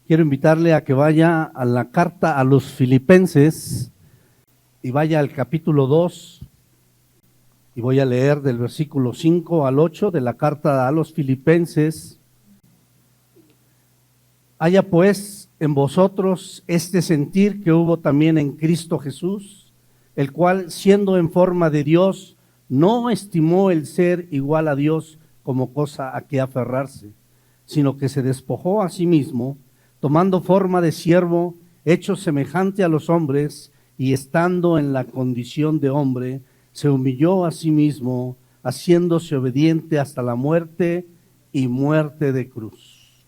Quiero invitarle a que vaya a la carta a los Filipenses y vaya al capítulo 2 y voy a leer del versículo 5 al 8 de la carta a los Filipenses. Haya pues en vosotros este sentir que hubo también en Cristo Jesús, el cual siendo en forma de Dios, no estimó el ser igual a Dios como cosa a que aferrarse, sino que se despojó a sí mismo, tomando forma de siervo, hecho semejante a los hombres, y estando en la condición de hombre, se humilló a sí mismo, haciéndose obediente hasta la muerte y muerte de cruz.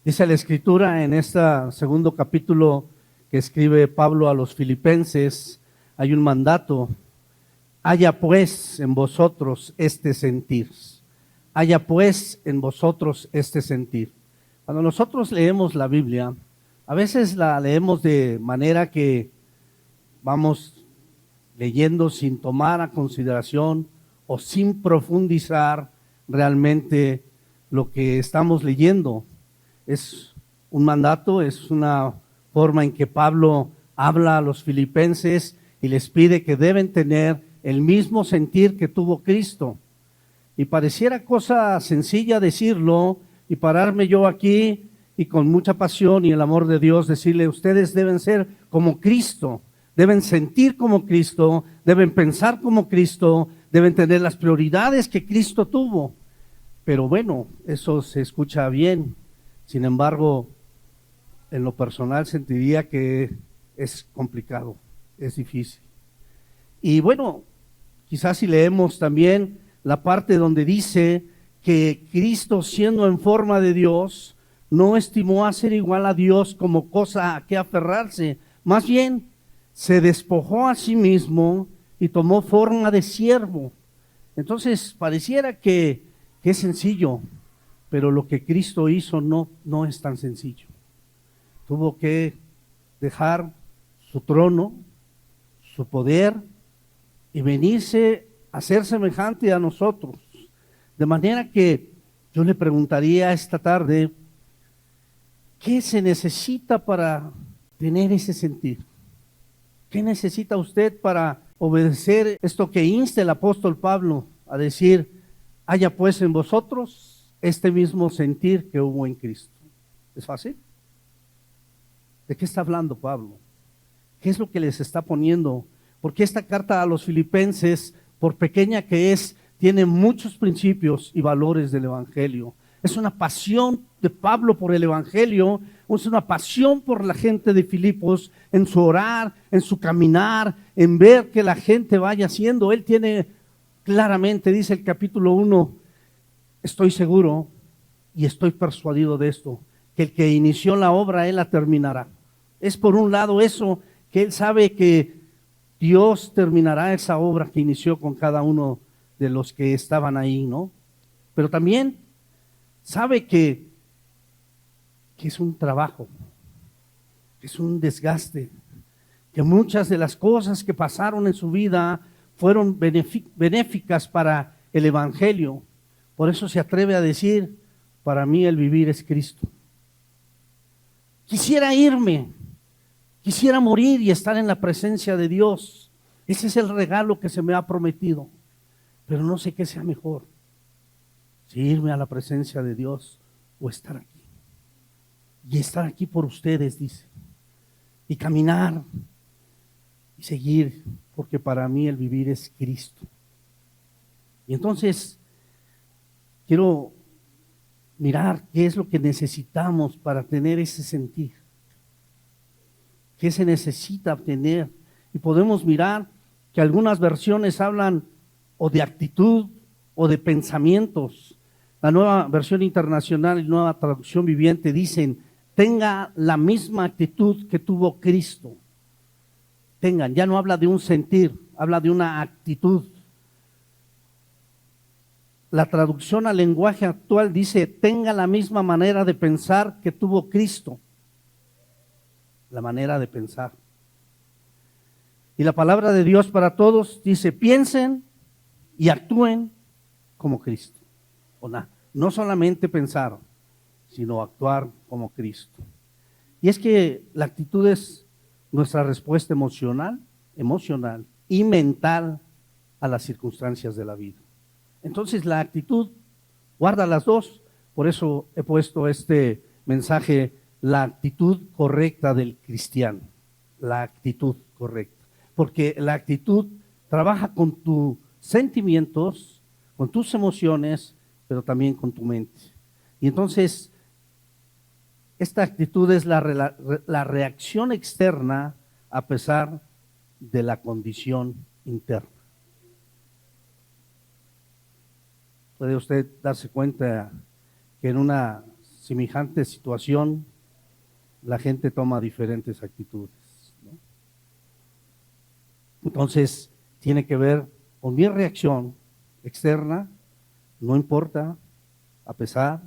Dice la Escritura en este segundo capítulo que escribe Pablo a los Filipenses, hay un mandato: haya pues en vosotros este sentir. Haya pues en vosotros este sentir. Cuando nosotros leemos la Biblia, a veces la leemos de manera que vamos leyendo sin tomar a consideración o sin profundizar realmente lo que estamos leyendo. Es un mandato, es una forma en que Pablo habla a los filipenses y les pide que deben tener el mismo sentir que tuvo Cristo. Y pareciera cosa sencilla decirlo y pararme yo aquí y con mucha pasión y el amor de Dios decirle: ustedes deben ser como Cristo, deben sentir como Cristo, deben pensar como Cristo, deben tener las prioridades que Cristo tuvo. Pero bueno, eso se escucha bien. Sin embargo, en lo personal sentiría que es complicado, es difícil. Y bueno, quizás si leemos también la parte donde dice que Cristo, siendo en forma de Dios, no estimó a ser igual a Dios como cosa a que aferrarse, más bien se despojó a sí mismo y tomó forma de siervo. Entonces pareciera que es sencillo, pero lo que Cristo hizo no es tan sencillo. Tuvo que dejar su trono, su poder, y venirse a ser semejante a nosotros. De manera que yo le preguntaría esta tarde: ¿qué se necesita para tener ese sentir? ¿Qué necesita usted para obedecer esto que insta el apóstol Pablo a decir: haya pues en vosotros este mismo sentir que hubo en Cristo? ¿Es fácil? ¿De qué está hablando Pablo? ¿Qué es lo que les está poniendo? Porque esta carta a los filipenses, por pequeña que es, tiene muchos principios y valores del evangelio. Es una pasión de Pablo por el evangelio, es una pasión por la gente de Filipos, en su orar, en su caminar, en ver que la gente vaya haciendo. Él tiene claramente, dice el capítulo 1, estoy seguro y estoy persuadido de esto, que el que inició la obra, él la terminará. Es por un lado eso, que él sabe que Dios terminará esa obra que inició con cada uno de los que estaban ahí, ¿no? Pero también sabe que es un trabajo, que es un desgaste, que muchas de las cosas que pasaron en su vida fueron benéficas para el evangelio. Por eso se atreve a decir: para mí el vivir es Cristo. Quisiera irme, quisiera morir y estar en la presencia de Dios. Ese es el regalo que se me ha prometido. Pero no sé qué sea mejor, si irme a la presencia de Dios o estar aquí. Y estar aquí por ustedes, dice. Y caminar y seguir, porque para mí el vivir es Cristo. Y entonces quiero mirar qué es lo que necesitamos para tener ese sentir. ¿Qué se necesita obtener? Y podemos mirar que algunas versiones hablan o de actitud o de pensamientos. La Nueva Versión Internacional y Nueva Traducción Viviente dicen: tenga la misma actitud que tuvo Cristo. Tengan, ya no habla de un sentir, habla de una actitud. La traducción al lenguaje actual dice: tenga la misma manera de pensar que tuvo Cristo. La manera de pensar. Y la palabra de Dios para todos dice: piensen y actúen como Cristo. No solamente pensar, sino actuar como Cristo. Y es que la actitud es nuestra respuesta emocional y mental a las circunstancias de la vida. Entonces la actitud guarda las dos, por eso he puesto este mensaje, la actitud correcta del cristiano, la actitud correcta, porque la actitud trabaja con tus sentimientos, con tus emociones, pero también con tu mente. Y entonces esta actitud es la reacción externa a pesar de la condición interna. Puede usted darse cuenta que en una semejante situación la gente toma diferentes actitudes, ¿no? Entonces tiene que ver con mi reacción externa, no importa, a pesar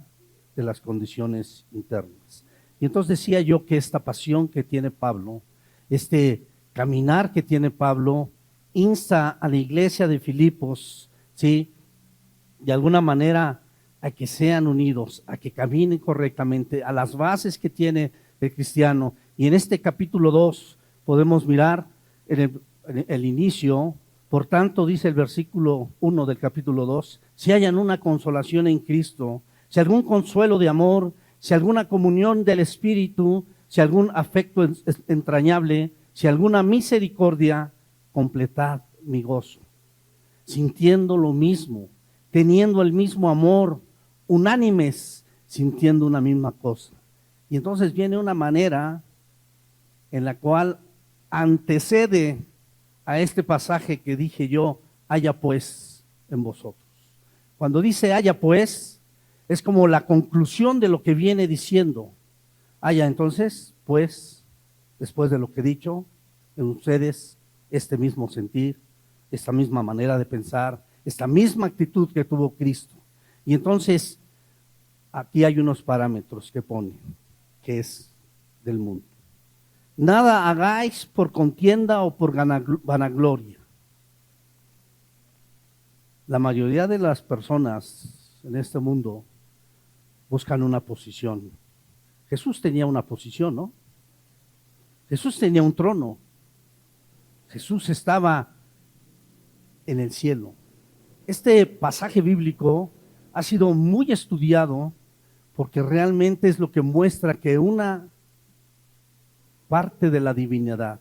de las condiciones internas. Y entonces decía yo que esta pasión que tiene Pablo, este caminar que tiene Pablo, insta a la iglesia de Filipos, ¿sí?, de alguna manera a que sean unidos, a que caminen correctamente, a las bases que tiene el cristiano. Y en este capítulo 2 podemos mirar en el inicio. Por tanto, dice el versículo 1 del capítulo 2, si hayan una consolación en Cristo, si algún consuelo de amor, si alguna comunión del Espíritu, si algún afecto entrañable, si alguna misericordia, completad mi gozo, sintiendo lo mismo, teniendo el mismo amor, unánimes, sintiendo una misma cosa. Y entonces viene una manera en la cual antecede a este pasaje que dije yo, haya pues en vosotros. Cuando dice haya pues, es como la conclusión de lo que viene diciendo. Haya entonces, pues, después de lo que he dicho, en ustedes este mismo sentir, esta misma manera de pensar, esta misma actitud que tuvo Cristo. Y entonces, aquí hay unos parámetros que pone, que es del mundo. Nada hagáis por contienda o por vanagloria. La mayoría de las personas en este mundo buscan una posición. Jesús tenía una posición, ¿no? Jesús tenía un trono. Jesús estaba en el cielo. Este pasaje bíblico ha sido muy estudiado porque realmente es lo que muestra que una parte de la divinidad,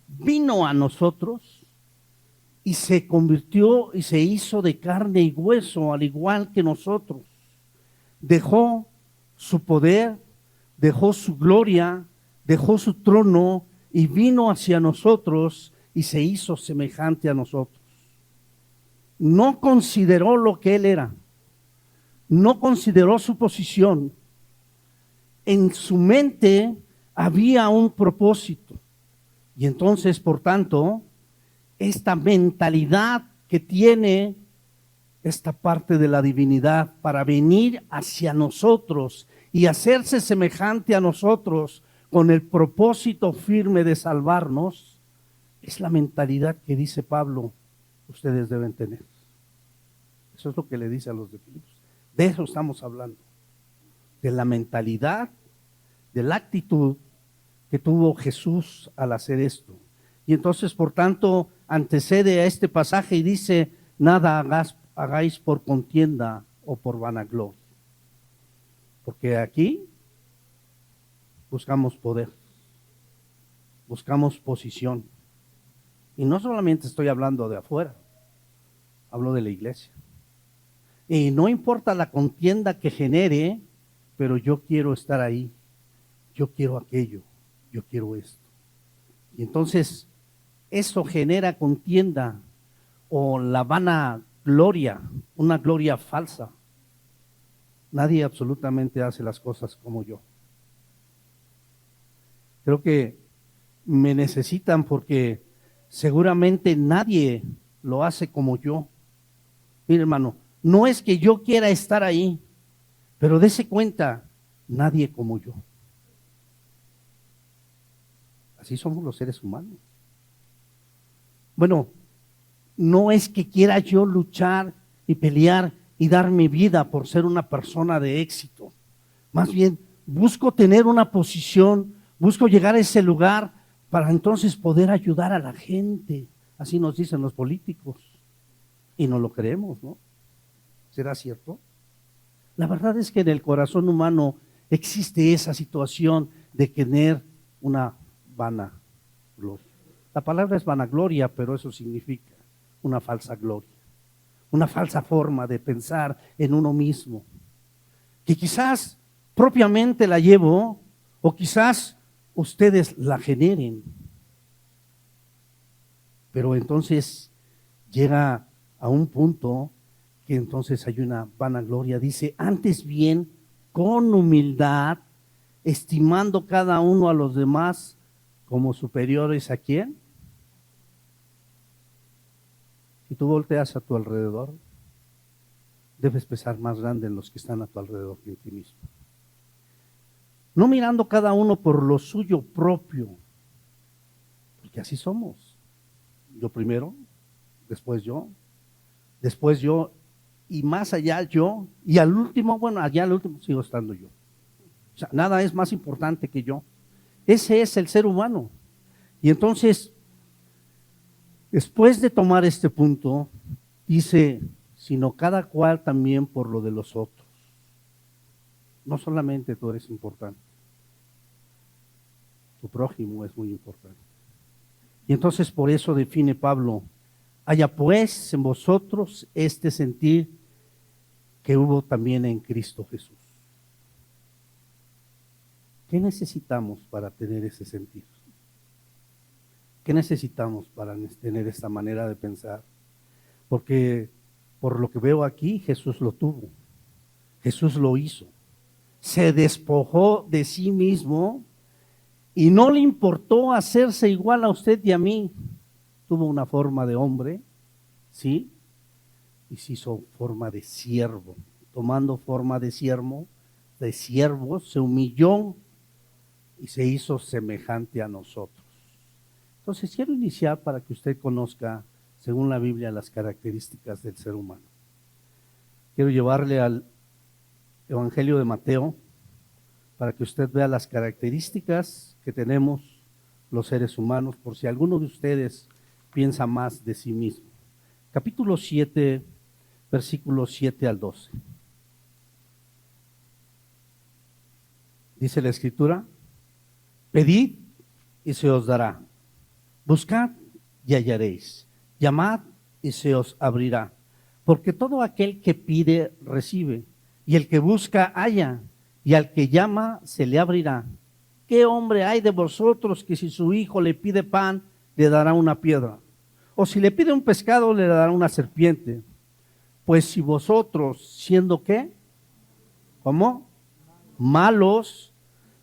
vino a nosotros y se convirtió y se hizo de carne y hueso, al igual que nosotros. Dejó su poder, dejó su gloria, dejó su trono y vino hacia nosotros y se hizo semejante a nosotros. No consideró lo que él era, no consideró su posición. En su mente había un propósito. Y entonces, por tanto, esta mentalidad que tiene esta parte de la divinidad para venir hacia nosotros y hacerse semejante a nosotros con el propósito firme de salvarnos, es la mentalidad que dice Pablo, ustedes deben tener. Eso es lo que le dice a los de Filipos. De eso estamos hablando. De la mentalidad, de la actitud que tuvo Jesús al hacer esto. Y entonces, por tanto, antecede a este pasaje y dice, nada hagáis por contienda o por vanagloria. Porque aquí buscamos poder, buscamos posición. Y no solamente estoy hablando de afuera, hablo de la iglesia. Y no importa la contienda que genere, pero yo quiero estar ahí, yo quiero aquello, yo quiero esto. Y entonces eso genera contienda o la vanagloria, una gloria falsa. Nadie absolutamente hace las cosas como yo. Creo que me necesitan porque seguramente nadie lo hace como yo. Mire, hermano, no es que yo quiera estar ahí, pero dése cuenta, nadie como yo. Así somos los seres humanos. Bueno, no es que quiera yo luchar y pelear y dar mi vida por ser una persona de éxito, Más bien, busco tener una posición, busco llegar a ese lugar para entonces poder ayudar a la gente. Así nos dicen los políticos. Y no lo creemos, ¿no? ¿Será cierto? La verdad es que en el corazón humano existe esa situación de tener una vanagloria. La palabra es vanagloria, pero eso significa una falsa gloria, una falsa forma de pensar en uno mismo, que quizás propiamente la llevo o quizás ustedes la generen. Pero entonces llega a un punto que entonces hay una vanagloria. Dice, antes bien, con humildad, estimando cada uno a los demás como superiores ¿a quién? Si tú volteas a tu alrededor, debes pensar más grande en los que están a tu alrededor que en ti mismo. No mirando cada uno por lo suyo propio, porque así somos. Yo primero, después yo, y más allá yo, y al último, bueno, allá al último sigo estando yo. O sea, nada es más importante que yo. Ese es el ser humano. Y entonces, después de tomar este punto, dice, sino cada cual también por lo de los otros. No solamente tú eres importante, tu prójimo es muy importante. Y entonces por eso define Pablo, haya pues en vosotros este sentir que hubo también en Cristo Jesús. ¿Qué necesitamos para tener ese sentir? ¿Qué necesitamos para tener esta manera de pensar? Porque por lo que veo aquí, Jesús lo tuvo. Jesús lo hizo. Se despojó de sí mismo y no le importó hacerse igual a usted y a mí. Tuvo una forma de hombre, ¿sí? Y se hizo forma de siervo. Tomando forma de siervo, se humilló y se hizo semejante a nosotros. Entonces quiero iniciar para que usted conozca, según la Biblia, las características del ser humano. Quiero llevarle al Evangelio de Mateo para que usted vea las características que tenemos los seres humanos, por si alguno de ustedes piensa más de sí mismo. Capítulo 7, versículos 7 al 12. Dice la Escritura, pedid y se os dará, buscad y hallaréis, llamad y se os abrirá, porque todo aquel que pide recibe, y el que busca halla, y al que llama se le abrirá. ¿Qué hombre hay de vosotros que si su hijo le pide pan, le dará una piedra? O si le pide un pescado, le dará una serpiente. Pues si vosotros, siendo ¿qué? ¿Cómo? Malos,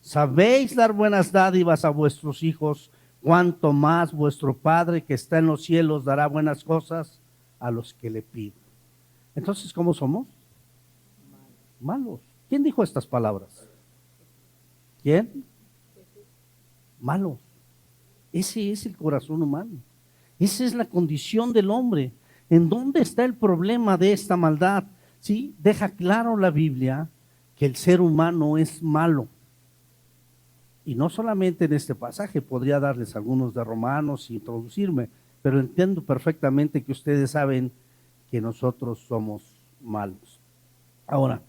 sabéis dar buenas dádivas a vuestros hijos, cuanto más vuestro Padre que está en los cielos dará buenas cosas a los que le piden. Entonces, ¿cómo somos? Malos. ¿Quién dijo estas palabras? ¿Quién? Malos. Ese es el corazón humano. Esa es la condición del hombre. ¿En dónde está el problema de esta maldad? Sí, deja claro la Biblia que el ser humano es malo. Y no solamente en este pasaje, podría darles algunos de Romanos y introducirme, pero entiendo perfectamente que ustedes saben que nosotros somos malos. Ahora,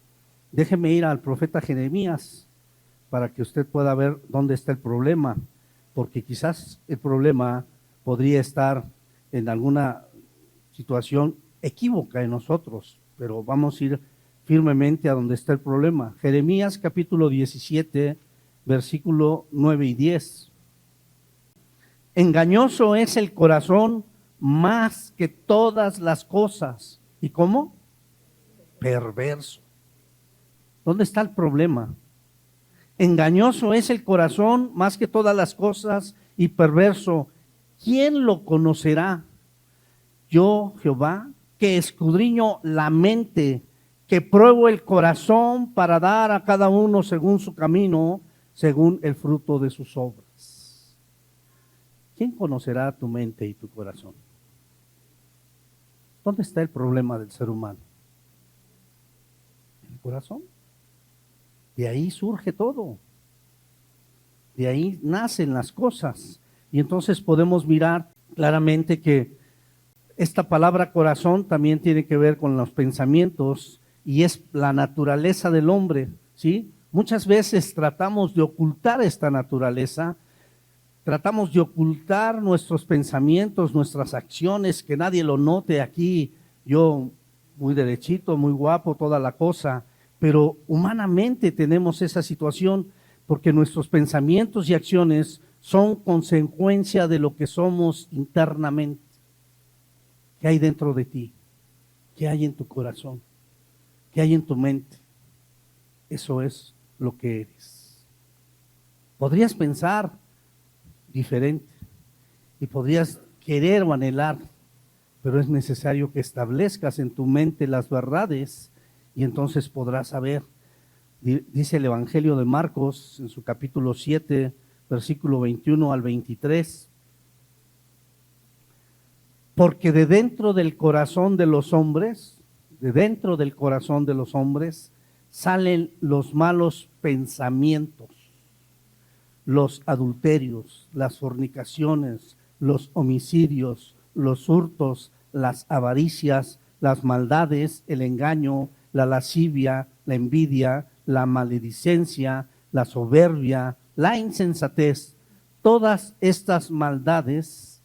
déjeme ir al profeta Jeremías para que usted pueda ver dónde está el problema, porque quizás el problema podría estar en alguna situación equívoca en nosotros, pero vamos a ir firmemente a donde está el problema. Jeremías capítulo 17, versículo 9 y 10. Engañoso es el corazón más que todas las cosas. ¿Y cómo? Perverso. ¿Dónde está el problema? Engañoso es el corazón más que todas las cosas y perverso. ¿Quién lo conocerá? Yo, Jehová, que escudriño la mente, que pruebo el corazón para dar a cada uno según su camino, según el fruto de sus obras. ¿Quién conocerá tu mente y tu corazón? ¿Dónde está el problema del ser humano? ¿En el corazón? De ahí surge todo. De ahí nacen las cosas. Y entonces podemos mirar claramente que esta palabra corazón también tiene que ver con los pensamientos y es la naturaleza del hombre, ¿sí? Muchas veces tratamos de ocultar esta naturaleza, tratamos de ocultar nuestros pensamientos, nuestras acciones, que nadie lo note aquí, yo muy derechito, muy guapo, toda la cosa, pero humanamente tenemos esa situación porque nuestros pensamientos y acciones son consecuencia de lo que somos internamente. ¿Qué hay dentro de ti? ¿Qué hay en tu corazón? ¿Qué hay en tu mente? Eso es lo que eres. Podrías pensar diferente y podrías querer o anhelar, pero es necesario que establezcas en tu mente las verdades y entonces podrás saber. Dice el Evangelio de Marcos en su capítulo 7, versículo 21 al 23. Porque de dentro del corazón de los hombres, salen los malos pensamientos, los adulterios, las fornicaciones, los homicidios, los hurtos, las avaricias, las maldades, el engaño, la lascivia, la envidia, la maledicencia, la soberbia, la insensatez. Todas estas maldades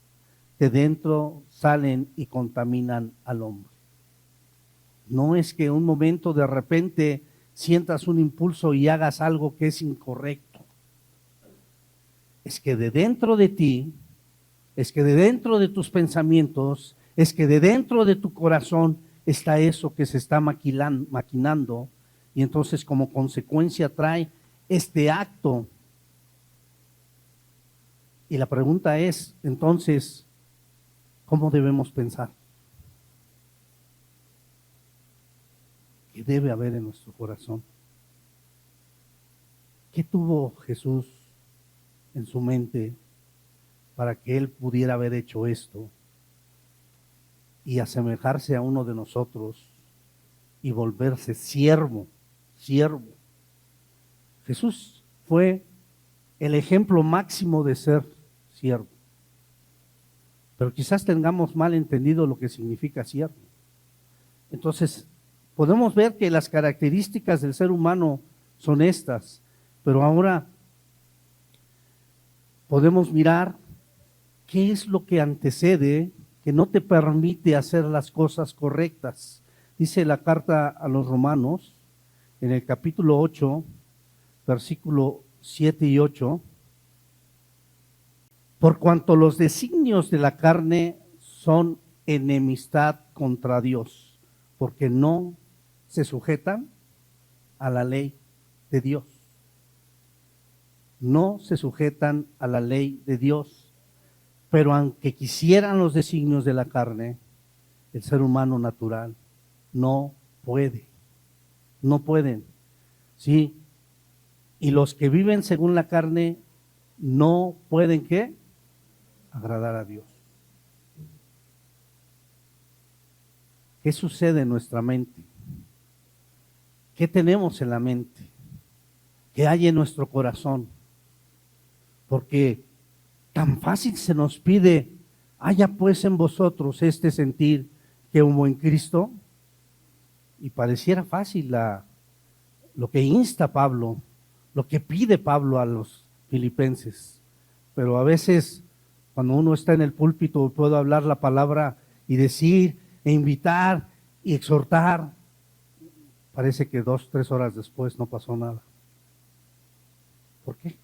de dentro salen y contaminan al hombre. No es que un momento de repente sientas un impulso y hagas algo que es incorrecto. Es que de dentro de ti, es que de dentro de tus pensamientos, es que de dentro de tu corazón está eso que se está maquinando y entonces como consecuencia trae este acto. Y la pregunta es, entonces, ¿cómo debemos pensar? ¿Qué debe haber en nuestro corazón? ¿Qué tuvo Jesús en su mente para que Él pudiera haber hecho esto y asemejarse a uno de nosotros y volverse siervo? Jesús fue el ejemplo máximo de ser siervo. Pero quizás tengamos mal entendido lo que significa siervo. Entonces, podemos ver que las características del ser humano son estas, pero ahora podemos mirar qué es lo que antecede, que no te permite hacer las cosas correctas. Dice la carta a los Romanos, en el capítulo 8, versículo 7 y 8, por cuanto los designios de la carne son enemistad contra Dios, porque no se sujetan a la ley de Dios. No se sujetan a la ley de Dios, pero aunque quisieran los designios de la carne, el ser humano natural no pueden, ¿sí? Y los que viven según la carne no pueden, ¿qué? Agradar a Dios. ¿Qué sucede en nuestra mente? ¿Qué tenemos en la mente? ¿Qué hay en nuestro corazón? Porque tan fácil se nos pide, haya pues en vosotros este sentir que hubo en Cristo, y pareciera fácil lo que insta Pablo, lo que pide Pablo a los filipenses, pero a veces cuando uno está en el púlpito puedo hablar la palabra y decir e invitar y exhortar, parece que 2, 3 horas después no pasó nada. ¿Por qué?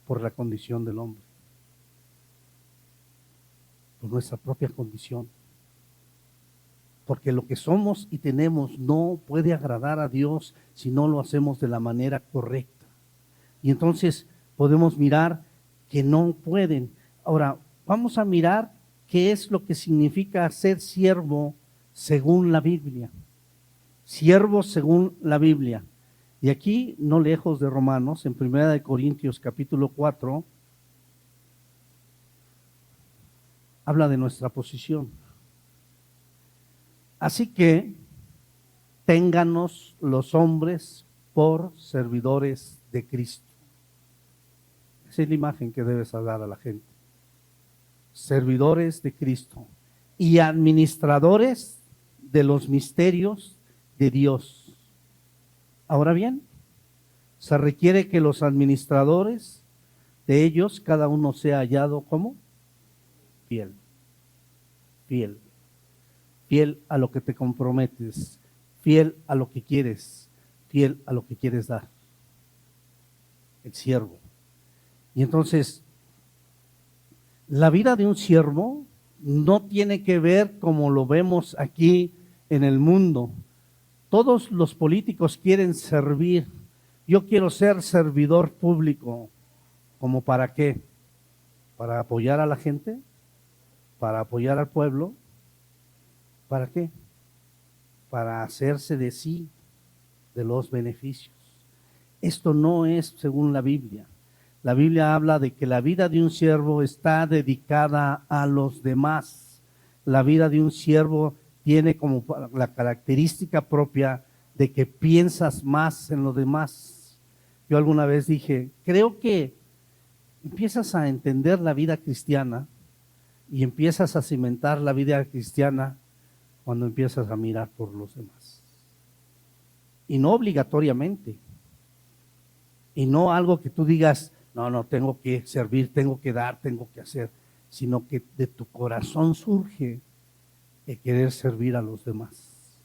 Por la condición del hombre, por nuestra propia condición. Porque lo que somos y tenemos no puede agradar a Dios si no lo hacemos de la manera correcta. Y entonces podemos mirar que no pueden. Ahora, vamos a mirar qué es lo que significa ser siervo según la Biblia. Siervo según la Biblia. Y aquí, no lejos de Romanos, en 1 Corintios capítulo 4, habla de nuestra posición. Así que ténganos los hombres por servidores de Cristo. Esa es la imagen que debes dar a la gente. Servidores de Cristo y administradores de los misterios de Dios. Ahora bien, se requiere que los administradores de ellos, cada uno sea hallado como fiel, fiel, fiel a lo que te comprometes, fiel a lo que quieres, fiel a lo que quieres dar. El siervo. Y entonces, la vida de un siervo no tiene que ver como lo vemos aquí en el mundo. Todos los políticos quieren servir. Yo quiero ser servidor público. ¿Cómo para qué? ¿Para apoyar a la gente? ¿Para apoyar al pueblo? ¿Para qué? Para hacerse de sí, de los beneficios. Esto no es según la Biblia. La Biblia habla de que la vida de un siervo está dedicada a los demás. La vida de un siervo tiene como la característica propia de que piensas más en los demás. Yo alguna vez dije, creo que empiezas a entender la vida cristiana y empiezas a cimentar la vida cristiana cuando empiezas a mirar por los demás. Y no obligatoriamente. Y no algo que tú digas, no, tengo que servir, tengo que dar, tengo que hacer, sino que de tu corazón surge el querer servir a los demás.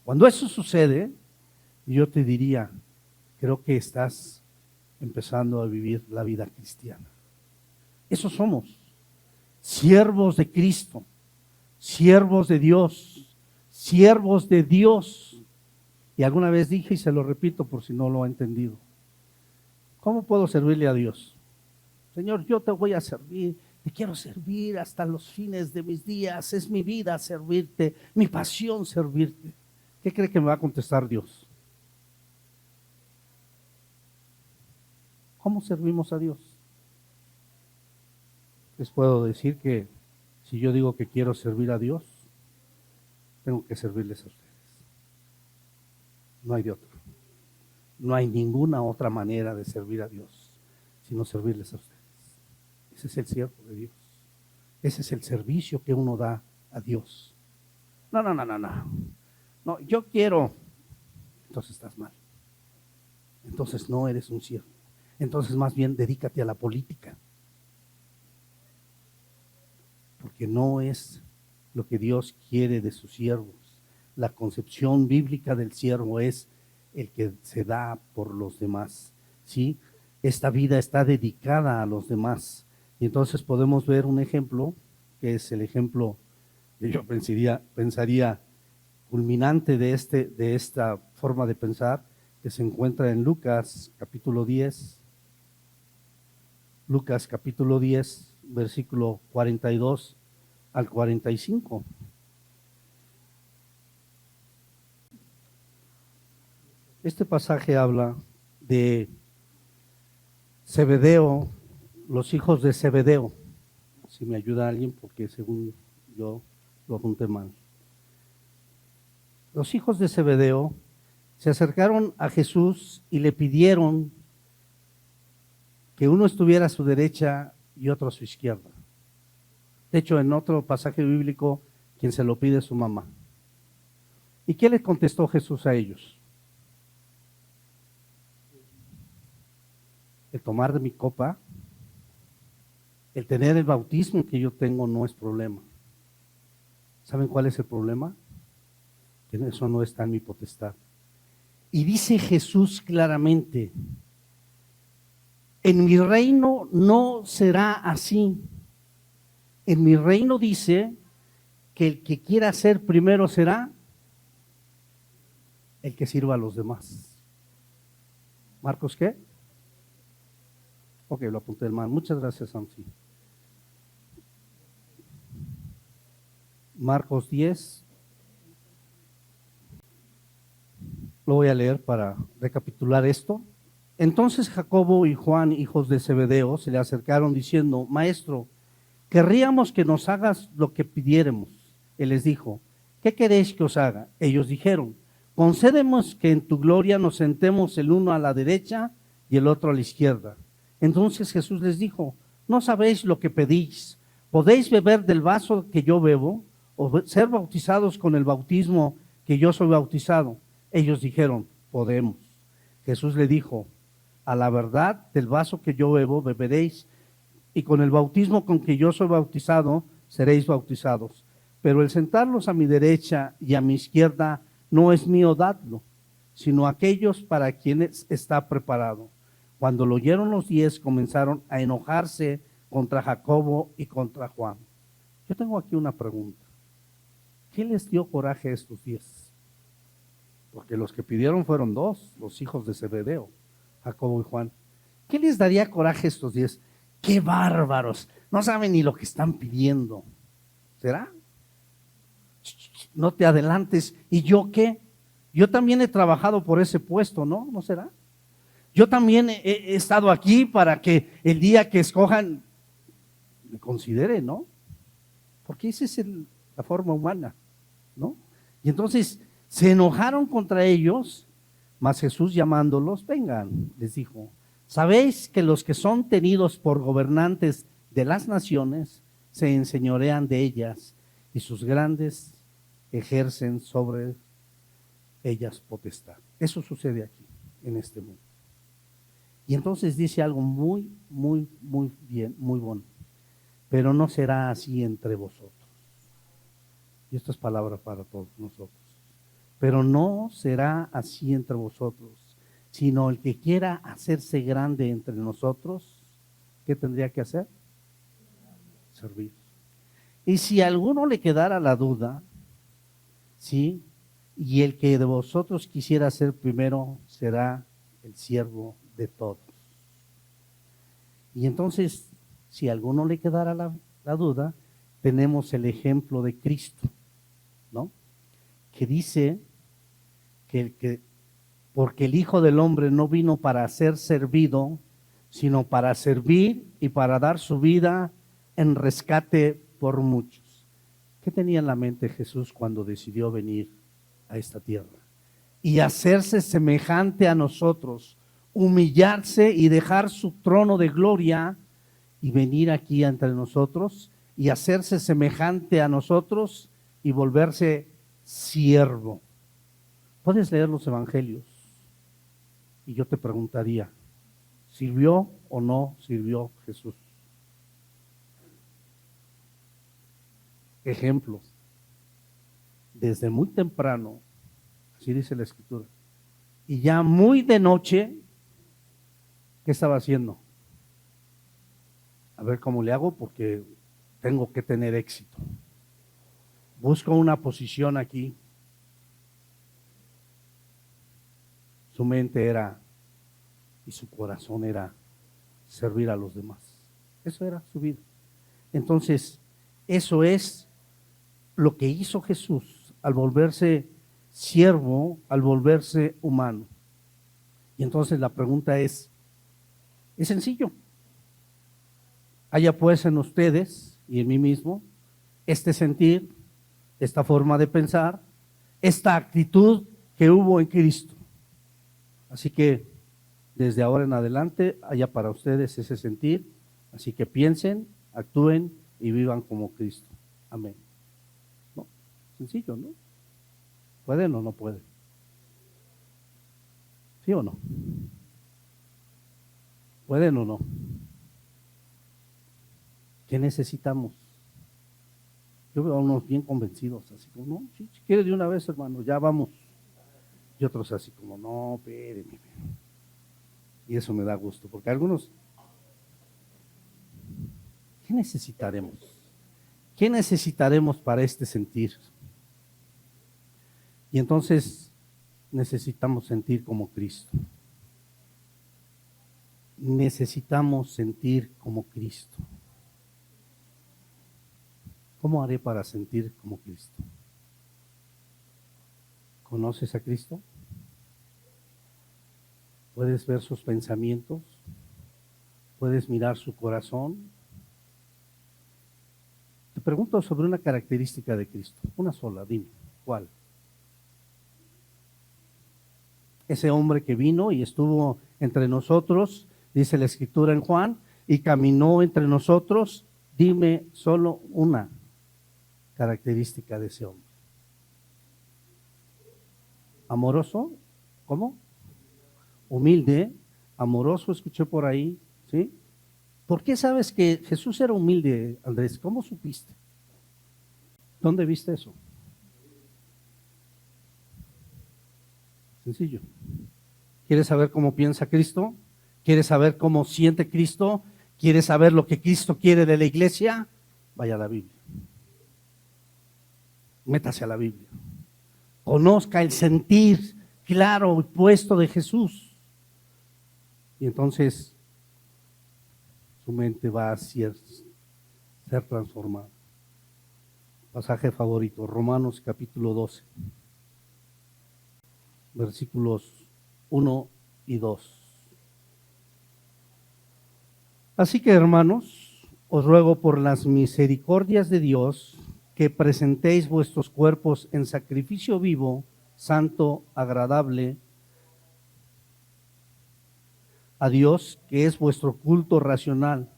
Cuando eso sucede, yo te diría, creo que estás empezando a vivir la vida cristiana. Eso somos, siervos de Cristo, siervos de Dios, siervos de Dios. Y alguna vez dije y se lo repito por si no lo ha entendido. ¿Cómo puedo servirle a Dios? Señor, yo te voy a servir, te quiero servir hasta los fines de mis días, es mi vida servirte, mi pasión servirte. ¿Qué cree que me va a contestar Dios? ¿Cómo servimos a Dios? Les puedo decir que si yo digo que quiero servir a Dios, tengo que servirles a ustedes. No hay de otro. No hay ninguna otra manera de servir a Dios, sino servirles a ustedes. Ese es el siervo de Dios. Ese es el servicio que uno da a Dios. No, yo quiero. Entonces estás mal. Entonces no eres un siervo. Entonces más bien dedícate a la política. Porque no es lo que Dios quiere de sus siervos. La concepción bíblica del siervo es el que se da por los demás, ¿sí? Esta vida está dedicada a los demás. Y entonces podemos ver un ejemplo, que es el ejemplo que yo pensaría culminante de esta forma de pensar, que se encuentra en Lucas capítulo 10. Lucas capítulo 10, versículo 42 al 45. Este pasaje habla de Zebedeo, los hijos de Zebedeo. Si me ayuda alguien, porque según yo lo apunté mal. Los hijos de Zebedeo se acercaron a Jesús y le pidieron que uno estuviera a su derecha y otro a su izquierda. De hecho, en otro pasaje bíblico, quien se lo pide es su mamá. ¿Y qué le contestó Jesús a ellos? El tomar de mi copa, el tener el bautismo que yo tengo no es problema. ¿Saben cuál es el problema? Que eso no está en mi potestad. Y dice Jesús claramente, en mi reino no será así. En mi reino dice que el que quiera ser primero será el que sirva a los demás. ¿Marcos qué? Ok, lo apunté mal. Muchas gracias, Samsi. Marcos 10. Lo voy a leer para recapitular esto. Entonces Jacobo y Juan, hijos de Zebedeo, se le acercaron diciendo, Maestro, querríamos que nos hagas lo que pidiéremos. Él les dijo, ¿qué queréis que os haga? Ellos dijeron, concédenos que en tu gloria nos sentemos el uno a la derecha y el otro a la izquierda. Entonces Jesús les dijo, no sabéis lo que pedís. ¿Podéis beber del vaso que yo bebo o ser bautizados con el bautismo que yo soy bautizado? Ellos dijeron, podemos. Jesús le dijo, a la verdad del vaso que yo bebo beberéis, y con el bautismo con que yo soy bautizado seréis bautizados. Pero el sentarlos a mi derecha y a mi izquierda no es mío dadlo, sino aquellos para quienes está preparado. Cuando lo oyeron los 10, comenzaron a enojarse contra Jacobo y contra Juan. Yo tengo aquí una pregunta. ¿Qué les dio coraje a estos 10? Porque los que pidieron fueron 2, los hijos de Zebedeo, Jacobo y Juan. ¿Qué les daría coraje a estos 10? ¡Qué bárbaros! No saben ni lo que están pidiendo. ¿Será? No te adelantes. ¿Y yo qué? Yo también he trabajado por ese puesto, ¿no? ¿No será? Yo también he estado aquí para que el día que escojan me considere, ¿no? Porque esa es la forma humana, ¿no? Y entonces se enojaron contra ellos, mas Jesús llamándolos, vengan, les dijo, ¿sabéis que los que son tenidos por gobernantes de las naciones se enseñorean de ellas y sus grandes ejercen sobre ellas potestad? Eso sucede aquí, en este mundo. Y entonces dice algo muy, muy, muy bien, muy bueno. Pero no será así entre vosotros. Y esta es palabra para todos nosotros. Pero no será así entre vosotros, sino el que quiera hacerse grande entre nosotros, ¿qué tendría que hacer? Servir. Y si a alguno le quedara la duda, ¿sí? Y el que de vosotros quisiera ser primero será el siervo de todos. Y entonces, si a alguno le quedara la duda, tenemos el ejemplo de Cristo, ¿no? Que dice porque el Hijo del Hombre no vino para ser servido, sino para servir y para dar su vida en rescate por muchos. ¿Qué tenía en la mente Jesús cuando decidió venir a esta tierra? Y hacerse semejante a nosotros, humillarse y dejar su trono de gloria y venir aquí entre nosotros y hacerse semejante a nosotros y volverse siervo. Puedes leer los evangelios y yo te preguntaría, ¿sirvió o no sirvió Jesús? Ejemplos. Desde muy temprano, así dice la Escritura, y ya muy de noche, ¿qué estaba haciendo? A ver cómo le hago porque tengo que tener éxito. Busco una posición aquí. Su mente era y su corazón era servir a los demás. Eso era su vida. Entonces, eso es lo que hizo Jesús al volverse siervo, al volverse humano. Y entonces la pregunta es sencillo. Haya pues en ustedes y en mí mismo este sentir, esta forma de pensar, esta actitud que hubo en Cristo. Así que desde ahora en adelante haya para ustedes ese sentir, así que piensen, actúen y vivan como Cristo. Amén. ¿No? Sencillo, ¿no? ¿Pueden o no pueden? ¿Sí o no? ¿Pueden o no? ¿Qué necesitamos? Yo veo a unos bien convencidos, así como, no, si quieres de una vez, hermano, ya vamos. Y otros así como, no, espéreme. Y eso me da gusto, porque algunos, ¿qué necesitaremos? ¿Qué necesitaremos para este sentir? Y entonces necesitamos sentir como Cristo. Necesitamos sentir como Cristo. ¿Cómo haré para sentir como Cristo? ¿Conoces a Cristo? ¿Puedes ver sus pensamientos? ¿Puedes mirar su corazón? Te pregunto sobre una característica de Cristo, una sola, dime, ¿cuál? ese hombre que vino y estuvo entre nosotros, dice la Escritura en Juan, y caminó entre nosotros. Dime solo una característica de ese hombre. Amoroso, ¿cómo? Humilde, amoroso, escuché por ahí, ¿sí? ¿Por qué sabes que Jesús era humilde, Andrés? ¿Cómo supiste? ¿Dónde viste eso? Sencillo. ¿Quieres saber cómo piensa Cristo? ¿Quieres saber cómo siente Cristo? ¿Quieres saber lo que Cristo quiere de la iglesia? Vaya a la Biblia. Métase a la Biblia. Conozca el sentir claro y puesto de Jesús. Y entonces su mente va a ser transformada. Pasaje favorito, Romanos capítulo 12, versículos 1 y 2. Así que, hermanos, os ruego por las misericordias de Dios que presentéis vuestros cuerpos en sacrificio vivo, santo, agradable a Dios, que es vuestro culto racional.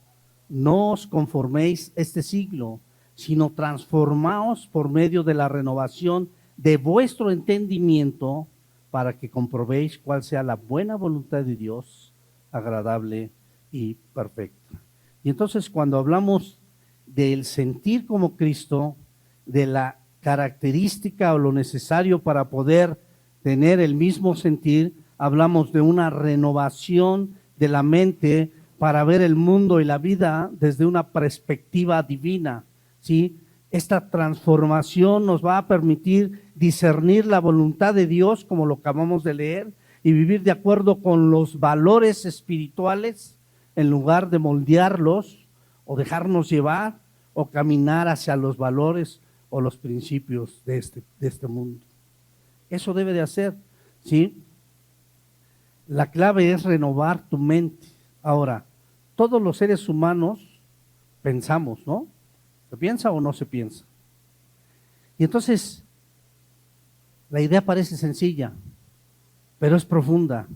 No os conforméis este siglo, sino transformaos por medio de la renovación de vuestro entendimiento, para que comprobéis cuál sea la buena voluntad de Dios, agradable y perfecta. Y entonces, cuando hablamos del sentir como Cristo, de la característica o lo necesario para poder tener el mismo sentir, hablamos de una renovación de la mente para ver el mundo y la vida desde una perspectiva divina, ¿sí? Esta transformación nos va a permitir discernir la voluntad de Dios, como lo acabamos de leer, y vivir de acuerdo con los valores espirituales, en lugar de moldearlos o dejarnos llevar o caminar hacia los valores o los principios de este mundo. Eso debe de hacer, ¿sí? La clave es renovar tu mente. Ahora, todos los seres humanos pensamos, ¿no? ¿Se piensa o no se piensa? Y entonces, la idea parece sencilla, pero es profunda.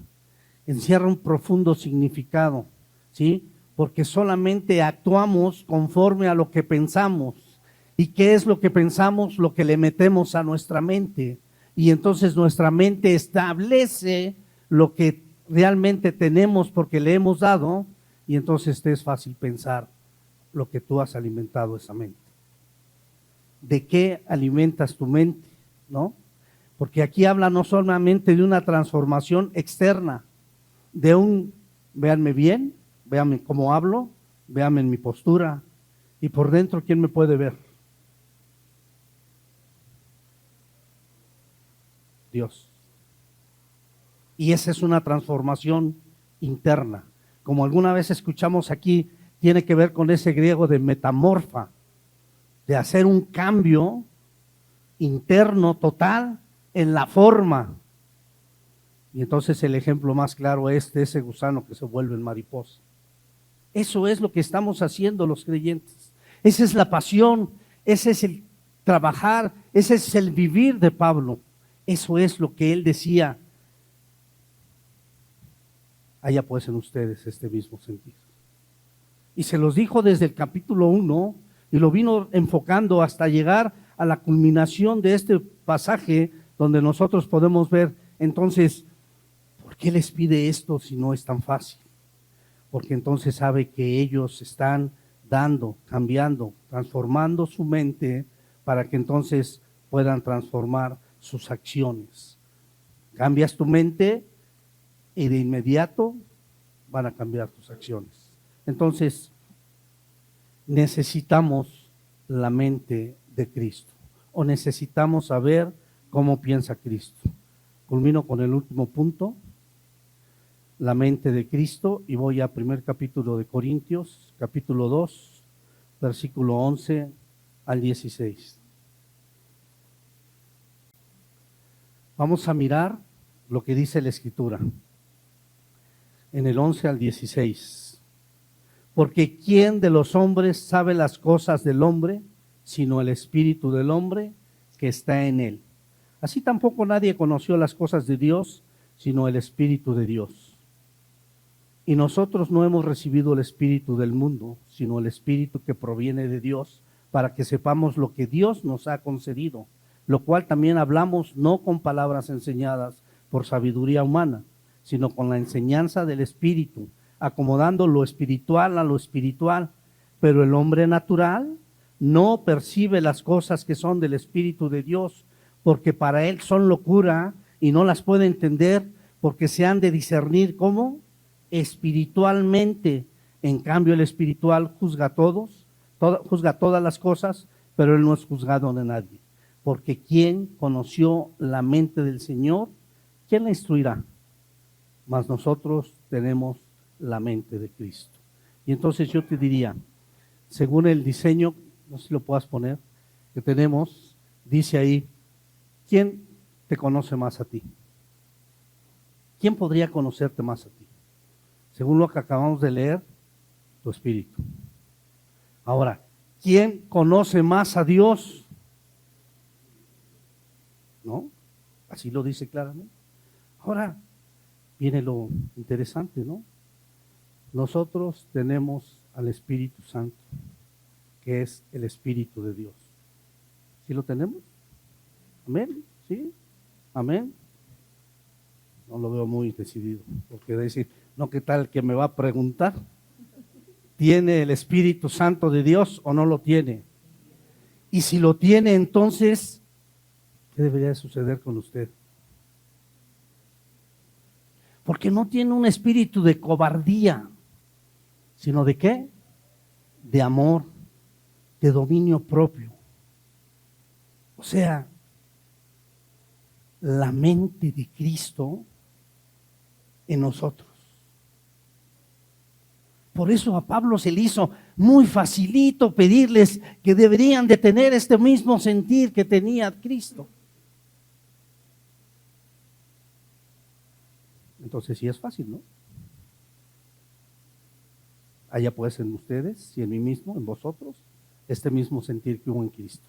Encierra un profundo significado, ¿sí? Porque solamente actuamos conforme a lo que pensamos. ¿Y qué es lo que pensamos? Lo que le metemos a nuestra mente. Y entonces nuestra mente establece lo que realmente tenemos porque le hemos dado, y entonces te es fácil pensar lo que tú has alimentado esa mente. ¿De qué alimentas tu mente? ¿No? Porque aquí habla no solamente de una transformación externa, de un, véanme bien, véanme cómo hablo, véanme en mi postura, y por dentro, ¿quién me puede ver? Dios. Y esa es una transformación interna. Como alguna vez escuchamos aquí, tiene que ver con ese griego de metamorfa, de hacer un cambio interno total en la forma. Y entonces el ejemplo más claro es de ese gusano que se vuelve en mariposa. Eso es lo que estamos haciendo los creyentes. Esa es la pasión, ese es el trabajar, ese es el vivir de Pablo. Eso es lo que él decía. Haya pues en ustedes este mismo sentir. Y se los dijo desde el capítulo 1 y lo vino enfocando hasta llegar a la culminación de este pasaje, donde nosotros podemos ver entonces, ¿por qué les pide esto si no es tan fácil? Porque entonces sabe que ellos están dando, cambiando, transformando su mente para que entonces puedan transformar sus acciones. Cambias tu mente y de inmediato van a cambiar tus acciones. Entonces, necesitamos la mente de Cristo, o necesitamos saber cómo piensa Cristo. Culmino con el último punto, la mente de Cristo, y voy a primer capítulo de Corintios, capítulo 2, versículo 11 al 16. Vamos a mirar lo que dice la Escritura en el 11 al 16. Porque ¿quién de los hombres sabe las cosas del hombre, sino el espíritu del hombre que está en él? Así tampoco nadie conoció las cosas de Dios, sino el Espíritu de Dios. Y nosotros no hemos recibido el espíritu del mundo, sino el Espíritu que proviene de Dios, para que sepamos lo que Dios nos ha concedido, lo cual también hablamos no con palabras enseñadas por sabiduría humana, sino con la enseñanza del Espíritu, acomodando lo espiritual a lo espiritual. Pero el hombre natural no percibe las cosas que son del Espíritu de Dios, porque para él son locura y no las puede entender, porque se han de discernir como espiritualmente. En cambio, el espiritual juzga a todos, juzga todas las cosas, pero él no es juzgado de nadie. Porque ¿quién conoció la mente del Señor? ¿Quién la instruirá? Mas nosotros tenemos la mente de Cristo. Y entonces yo te diría, según el diseño, no sé si lo puedas poner, que tenemos, dice ahí, ¿quién te conoce más a ti? ¿Quién podría conocerte más a ti? Según lo que acabamos de leer, tu espíritu. Ahora, ¿quién conoce más a Dios? ¿No? Así lo dice claramente. Ahora viene lo interesante, ¿no? Nosotros tenemos al Espíritu Santo, que es el Espíritu de Dios. ¿Sí lo tenemos? ¿Amén? ¿Sí? ¿Amén? No lo veo muy decidido, porque decir, no, ¿qué tal que me va a preguntar? ¿Tiene el Espíritu Santo de Dios o no lo tiene? Y si lo tiene, entonces, ¿qué debería suceder con usted? Porque no tiene un espíritu de cobardía, sino de ¿qué? De amor, de dominio propio. O sea, la mente de Cristo en nosotros. Por eso a Pablo se le hizo muy facilito pedirles que deberían de tener este mismo sentir que tenía Cristo. Entonces sí es fácil, ¿no? Allá pues en ustedes y en mí mismo, en vosotros, este mismo sentir que hubo en Cristo,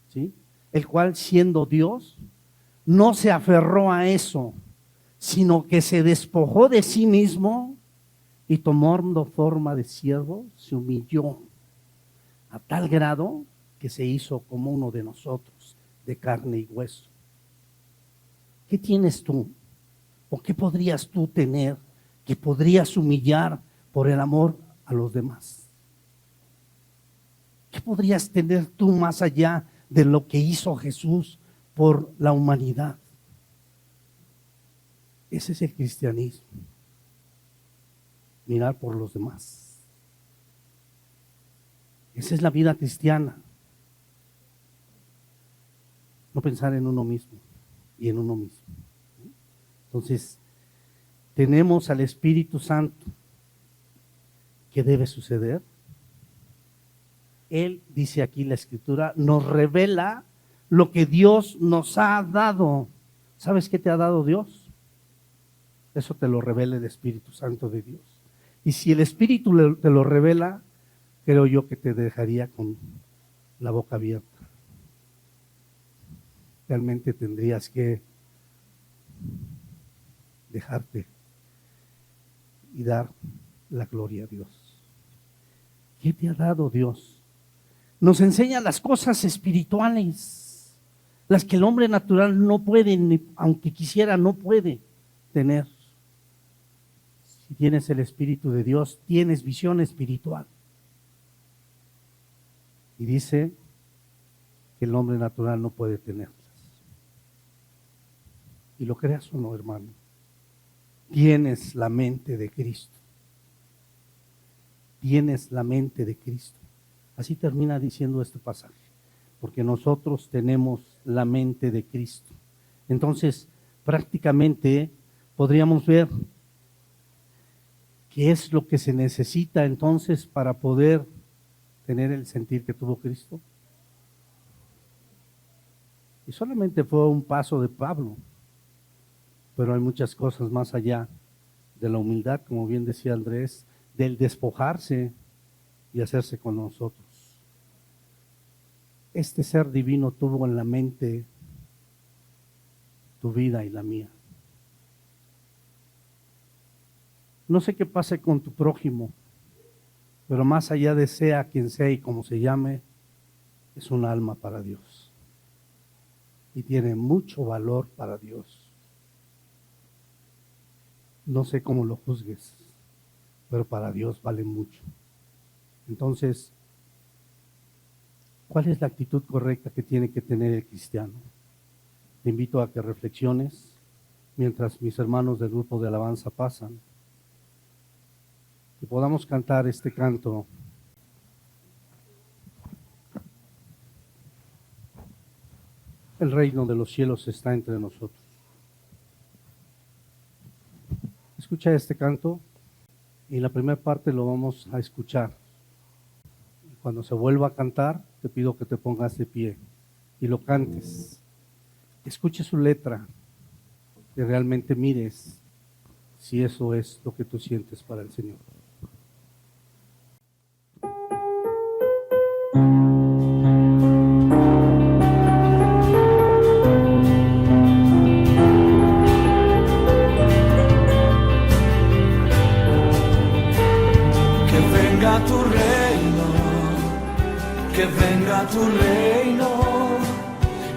¿sí? El cual, siendo Dios, no se aferró a eso, sino que se despojó de sí mismo y tomando forma de siervo, se humilló a tal grado que se hizo como uno de nosotros, de carne y hueso. ¿Qué tienes tú? ¿O qué podrías tú tener que podrías humillar por el amor a los demás? ¿Qué podrías tener tú más allá de lo que hizo Jesús por la humanidad? Ese es el cristianismo. Mirar por los demás. Esa es la vida cristiana. No pensar en uno mismo y en uno mismo. Entonces, tenemos al Espíritu Santo. ¿Qué debe suceder? Él, dice aquí la Escritura, nos revela lo que Dios nos ha dado. ¿Sabes qué te ha dado Dios? Eso te lo revela el Espíritu Santo de Dios. Y si el Espíritu te lo revela, creo yo que te dejaría con la boca abierta. Realmente tendrías que dejarte y dar la gloria a Dios. ¿Qué te ha dado Dios? Nos enseña las cosas espirituales, las que el hombre natural no puede, aunque quisiera, no puede tener. Si tienes el Espíritu de Dios, tienes visión espiritual. Y dice que el hombre natural no puede tenerlas. Y lo creas o no, hermano, tienes la mente de Cristo. Tienes la mente de Cristo. Así termina diciendo este pasaje, porque nosotros tenemos la mente de Cristo. Entonces, prácticamente podríamos ver qué es lo que se necesita entonces para poder tener el sentir que tuvo Cristo. Y solamente fue un paso de Pablo, pero hay muchas cosas más allá de la humildad, como bien decía Andrés, del despojarse y hacerse con nosotros. Este ser divino tuvo en la mente tu vida y la mía. No sé qué pase con tu prójimo, pero más allá de sea quien sea y como se llame, es un alma para Dios. Y tiene mucho valor para Dios. No sé cómo lo juzgues, pero para Dios vale mucho. Entonces, ¿cuál es la actitud correcta que tiene que tener el cristiano? Te invito a que reflexiones mientras mis hermanos del grupo de alabanza pasan y podamos cantar este canto. El reino de los cielos está entre nosotros. Escucha este canto y la primera parte lo vamos a escuchar. Cuando se vuelva a cantar, te pido que te pongas de pie y lo cantes. Escuche su letra y realmente mires si eso es lo que tú sientes para el Señor. Que venga tu reino,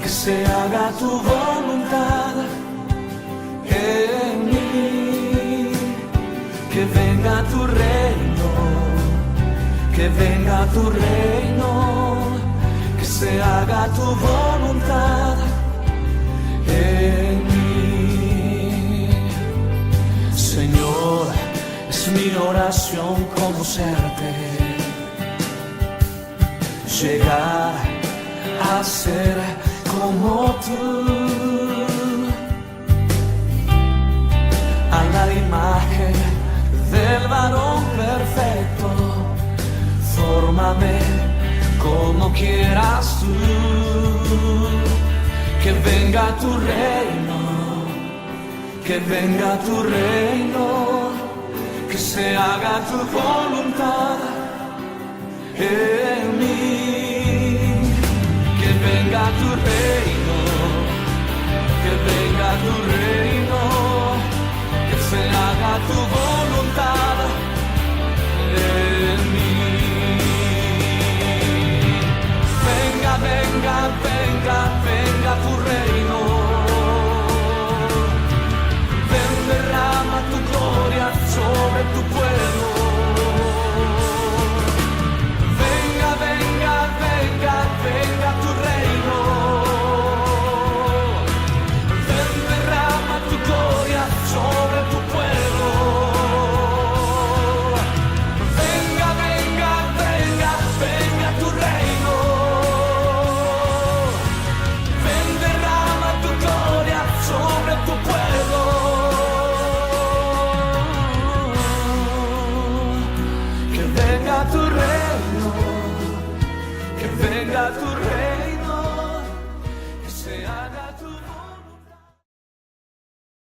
que se haga tu voluntad en mí. Que venga tu reino, que venga tu reino, que se haga tu voluntad en mí. Señor, es mi oración conocerte, llegar a ser como tú, a la imagen del varón perfecto. Fórmame como quieras tú. Que venga tu reino, que venga tu reino, que se haga tu voluntad en mí. Que venga tu reino, que venga tu reino, que se haga tu voluntad en mí. Venga, venga, venga, venga tu reino. Ven, derrama tu gloria sobre tu pueblo. Venga tu reino, ven, derrama tu gloria sobre tu pueblo. Venga, venga, venga, venga tu reino, ven, derrama tu gloria sobre tu pueblo. Que venga tu reino, que venga tu reino.